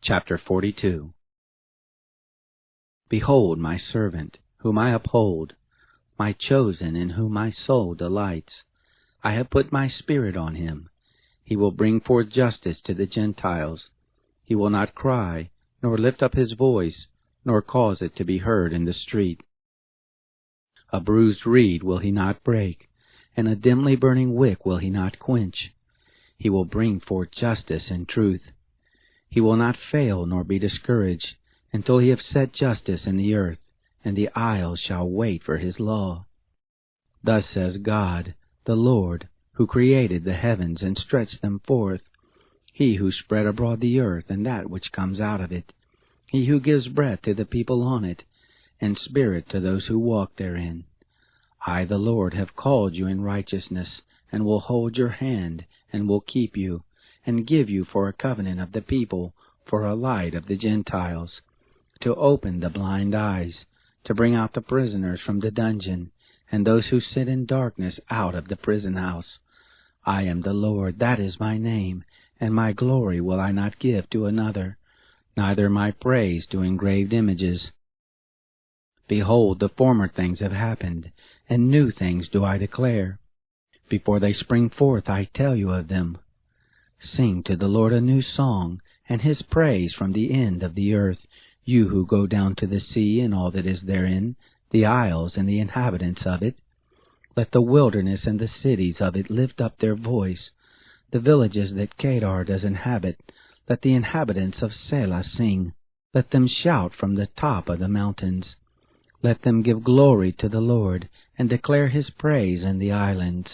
Chapter 42. Behold my servant, whom I uphold, my chosen, in whom my soul delights. I have put my spirit on him. He will bring forth justice to the Gentiles. He will not cry, nor lift up his voice, nor cause it to be heard in the street. A bruised reed will he not break, and a dimly burning wick will he not quench. He will bring forth justice and truth. He will not fail nor be discouraged until he have set justice in the earth, and the isles shall wait for his law. Thus says God, the Lord, who created the heavens and stretched them forth, he who spread abroad the earth and that which comes out of it, he who gives breath to the people on it, and spirit to those who walk therein. I, the Lord, have called you in righteousness, and will hold your hand, and will keep you, and give you for a covenant of the people, for a light of the Gentiles, to open the blind eyes, to bring out the prisoners from the dungeon, and those who sit in darkness out of the prison house. I am the Lord, that is my name, and my glory will I not give to another, neither my praise to engraved images. Behold, the former things have happened, and new things do I declare. Before they spring forth I tell you of them. Sing to the Lord a new song, and his praise from the end of the earth, you who go down to the sea and all that is therein, the isles and the inhabitants of it. Let the wilderness and the cities of it lift up their voice, the villages that Kedar does inhabit. Let the inhabitants of Selah sing. Let them shout from the top of the mountains. Let them give glory to the Lord, and declare his praise in the islands.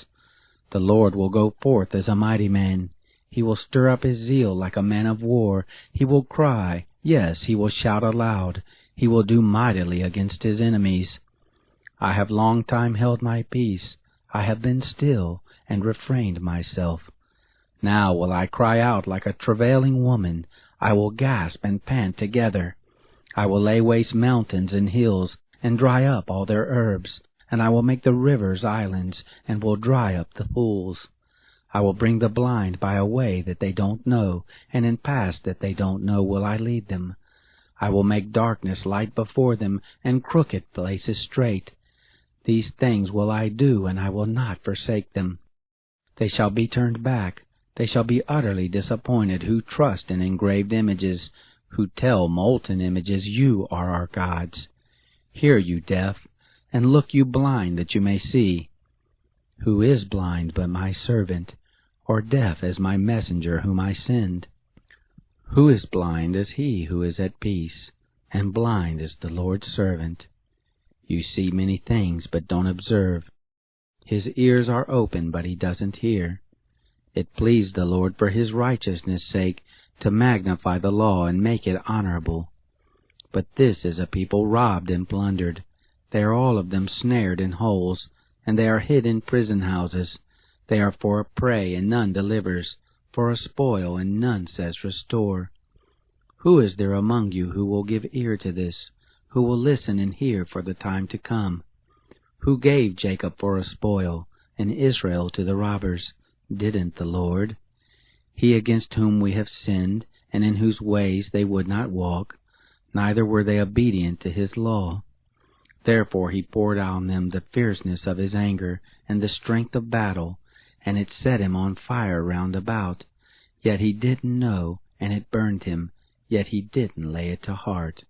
The Lord will go forth as a mighty man. He will stir up his zeal like a man of war. He will cry, yes, he will shout aloud. He will do mightily against his enemies. I have long time held my peace. I have been still, and refrained myself. Now will I cry out like a travailing woman. I will gasp and pant together. I will lay waste mountains and hills, and dry up all their herbs. And I will make the rivers islands, and will dry up the pools. I will bring the blind by a way that they don't know, and in paths that they don't know will I lead them. I will make darkness light before them, and crooked places straight. These things will I do, and I will not forsake them. They shall be turned back. They shall be utterly disappointed who trust in engraved images, who tell molten images, you are our gods. Hear, you deaf, and look, you blind, that you may see. Who is blind but my servant, or deaf as my messenger whom I send? Who is blind as he who is at peace, and blind as the Lord's servant? You see many things but don't observe. His ears are open but he doesn't hear. It pleased the Lord for his righteousness' sake to magnify the law and make it honorable. But this is a people robbed and plundered. They are all of them snared in holes, and they are hid in prison houses. They are for a prey, and none delivers, for a spoil, and none says restore. Who is there among you who will give ear to this, who will listen and hear for the time to come? Who gave Jacob for a spoil, and Israel to the robbers? Didn't the Lord? He against whom we have sinned, and in whose ways they would not walk, neither were they obedient to his law. Therefore he poured on them the fierceness of his anger, and the strength of battle, and it set him on fire round about. Yet he didn't know, and it burned him, yet he didn't lay it to heart.